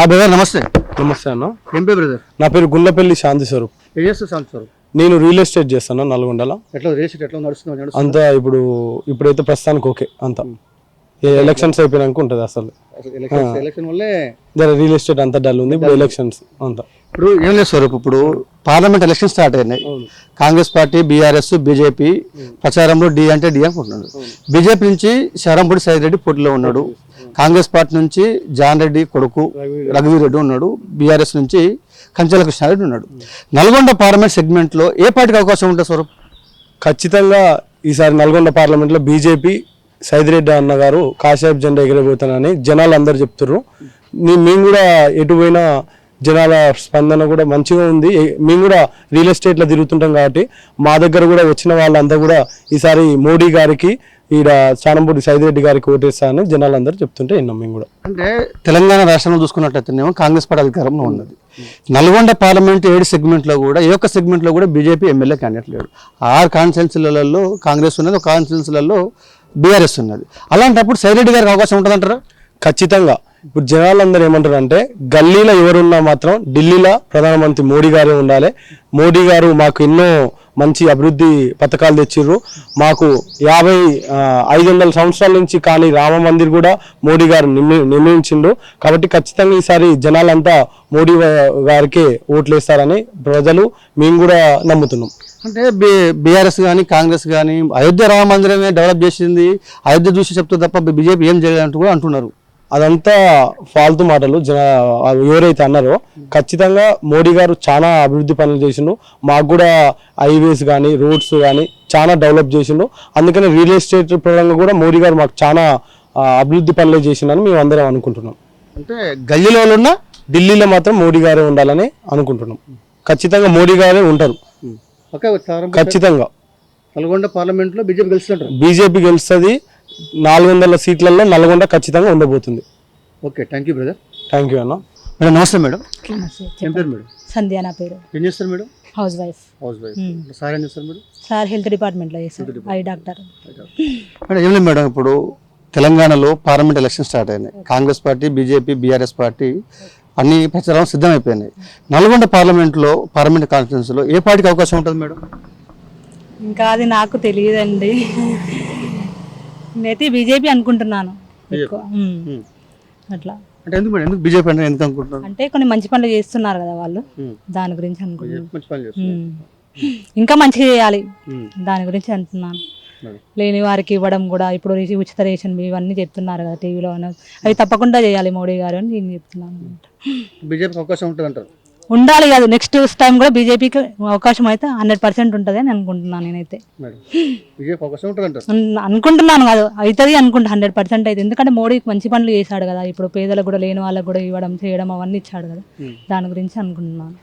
Brother నమస్తే. నమస్తే అన్న. ఏం పేరు బ్రదర్? నా పేరు గుండ్లపల్లి శాంతి స్వరూప్. ఏం చేస్తారు శాంతి స్వరూప్? నేను రియల్ ఎస్టేట్ చేస్తాను నల్గొండలో. ఎట్లా రియల్ ఎస్టేట్ ఎట్లా నడుస్తుంది? అంతా ఇప్పుడైతే ప్రస్తుతానికి ఓకే. అంతా ఎలక్షన్స్ అయిపోయినాక ఉంటుంది అసలు. ఎలక్షన్ వల్లే రియల్ ఎస్టేట్ అంతా డల్ ఉంది. ఇప్పుడు ఎలక్షన్స్ అంతా ఇప్పుడు ఏం లేదు స్వరూప్, ఇప్పుడు పార్లమెంట్ ఎలక్షన్ స్టార్ట్ అయినాయి. కాంగ్రెస్ పార్టీ, బీఆర్ఎస్, బీజేపీ ప్రచారంలో డి అంటే డి అనుకుంటున్నాడు. బీజేపీ నుంచి శరంపూడి సైదిరెడ్డి పోటీలో ఉన్నాడు. కాంగ్రెస్ పార్టీ నుంచి జాన్ రెడ్డి కొడుకు రఘువీర్ రెడ్డి ఉన్నాడు. బీఆర్ఎస్ నుంచి కంచెల కృష్ణారెడ్డి ఉన్నాడు. నల్గొండ పార్లమెంట్ సెగ్మెంట్ లో ఏ పార్టీకి అవకాశం ఉంటుంది స్వరూప్? ఖచ్చితంగా ఈసారి నల్గొండ పార్లమెంట్ లో బీజేపీ సైదిరెడ్డి అన్న గారు కాషాయపు జెండా ఎగిరబోతానని జనాలు అందరు చెప్తున్నారు. మేము కూడా ఎటు పోయినా జనాల స్పందన కూడా మంచిగా ఉంది. మేము కూడా రియల్ ఎస్టేట్లో తిరుగుతుంటాం కాబట్టి మా దగ్గర కూడా వచ్చిన వాళ్ళంతా కూడా ఈసారి మోడీ గారికి ఈడ చానంపూడి సైదిరెడ్డి గారికి ఓటేస్తానని జనాలందరూ చెప్తుంటే విన్నాం. మేము కూడా అంటే తెలంగాణ రాష్ట్రంలో చూసుకున్నట్లయితేనేమో కాంగ్రెస్ పార్టీ అధికారంలో ఉన్నది. నల్గొండ పార్లమెంట్ 7 సెగ్మెంట్లో కూడా ఏ ఒక్క సెగ్మెంట్లో కూడా బీజేపీ ఎమ్మెల్యే క్యాండిడేట్ లేడు. 6 కాన్స్టిట్యున్సీలలో కాంగ్రెస్ ఉన్నది, 1 కాన్స్టిట్యున్సీలలో బీఆర్ఎస్ ఉన్నది. అలాంటప్పుడు సైదిరెడ్డి గారికి అవకాశం ఉంటుందంటారా? ఖచ్చితంగా. ఇప్పుడు జనాలందరూ ఏమంటారు అంటే గల్లీలో ఎవరున్నా మాత్రం ఢిల్లీలో ప్రధానమంత్రి మోడీ గారే ఉండాలి. మోడీ గారు మాకు ఎన్నో మంచి అభివృద్ధి పథకాలు తెచ్చిర్రు. మాకు 500 సంవత్సరాల నుంచి కానీ రామ మందిర్ కూడా మోడీ గారు నిర్మించిండు. కాబట్టి ఖచ్చితంగా ఈసారి జనాలంతా మోడీ గారికి ఓట్లేస్తారని ప్రజలు మేము కూడా నమ్ముతున్నాం. అంటే బీఆర్ఎస్ కానీ కాంగ్రెస్ కానీ అయోధ్య రామ మందిరమే డెవలప్ చేసింది, అయోధ్య చూసి చెప్తే తప్ప బీజేపీ ఏం చేయలేదంటూ కూడా అంటున్నారు. అదంతా ఫాల్తు మాటలు. ఎవరైతే అన్నారో ఖచ్చితంగా మోడీ గారు చాలా అభివృద్ధి పనులు చేసిండు. మాకు కూడా హైవేస్ కానీ రోడ్స్ కానీ చాలా డెవలప్ చేసిండు. అందుకని రియల్ ఎస్టేట్ పరంగా కూడా మోడీ గారు మాకు చాలా అభివృద్ధి పనులు చేసిండని మేము అందరం అనుకుంటున్నాం. అంటే గల్లీలో ఉన్న ఢిల్లీలో మాత్రం మోడీ గారే ఉండాలని అనుకుంటున్నాం. ఖచ్చితంగా మోడీ గారే ఉంటారు. ఖచ్చితంగా నల్గొండ పార్లమెంట్ లో బీజేపీ గెలుస్తుంటారు. బీజేపీ గెలుస్తుంది. 400 సీట్లలో నల్గొండ ఖచ్చితంగా ఉండబోతుంది. Okay, thank you brother. Thank you అన్న. మేడం నమస్తే. మేడం ఏం పేరు? మేడం సంధ్య నా పేరు. ఏం చేస్తారు మేడం? House wife. సార్ ఏం చేస్తారు మేడం? సార్ హెల్త్ డిపార్ట్మెంట్లో చేస్తారు, ఐ డాక్టర్. మేడం ఏం లేదు మేడం, ఇప్పుడు తెలంగాణలో పార్లమెంట్ ఎలక్షన్ స్టార్ట్ అయినాయి. Congress party, BJP, BRS party అన్ని ప్రచారం సిద్ధమైపోయినాయి. నల్గొండ పార్లమెంట్ కాన్స్టిట్యున్సీలో ఏ పార్టీకి అవకాశం ఉంటుంది మేడం? ఇంకా అది నాకు తెలియదండి. నేనైతే బీజేపీ అనుకుంటున్నాను ఎక్కువ. అట్లా అంటే ఎందుకు మేడం, ఎందుకు బీజేపీ అంటే ఎందుకు అనుకుంటున్నారు? అంటే కొన్ని మంచి పనులు చేస్తున్నారు కదా వాళ్ళు, దాని గురించి అనుకుంటున్నాను. ఇంకా మంచిగా చేయాలి, దాని గురించి అంటున్నాను. లేని వారికి ఇవ్వడం కూడా, ఇప్పుడు ఉచిత రేషన్ ఇవన్నీ చెప్తున్నారు కదా టీవీలో, అవి తప్పకుండా చేయాలి మోడీ గారు అని నేను చెప్తున్నాను. బీజేపీకి అవకాశం ఉంటుంది అంటారు? ఉండాలి కాదు, నెక్స్ట్ టైం కూడా బీజేపీకి అవకాశం అయితే 100% ఉంటుంది అని అనుకుంటున్నాను. నేనైతే అనుకుంటున్నాను కాదు, అవుతుంది అనుకుంటా 100% అయితే. ఎందుకంటే మోడీకి మంచి పనులు చేశాడు కదా, ఇప్పుడు పేదలకు కూడా, లేని వాళ్ళకు కూడా ఇవ్వడం చేయడం అవన్నీ ఇచ్చాడు కదా, దాని గురించి అనుకుంటున్నాను.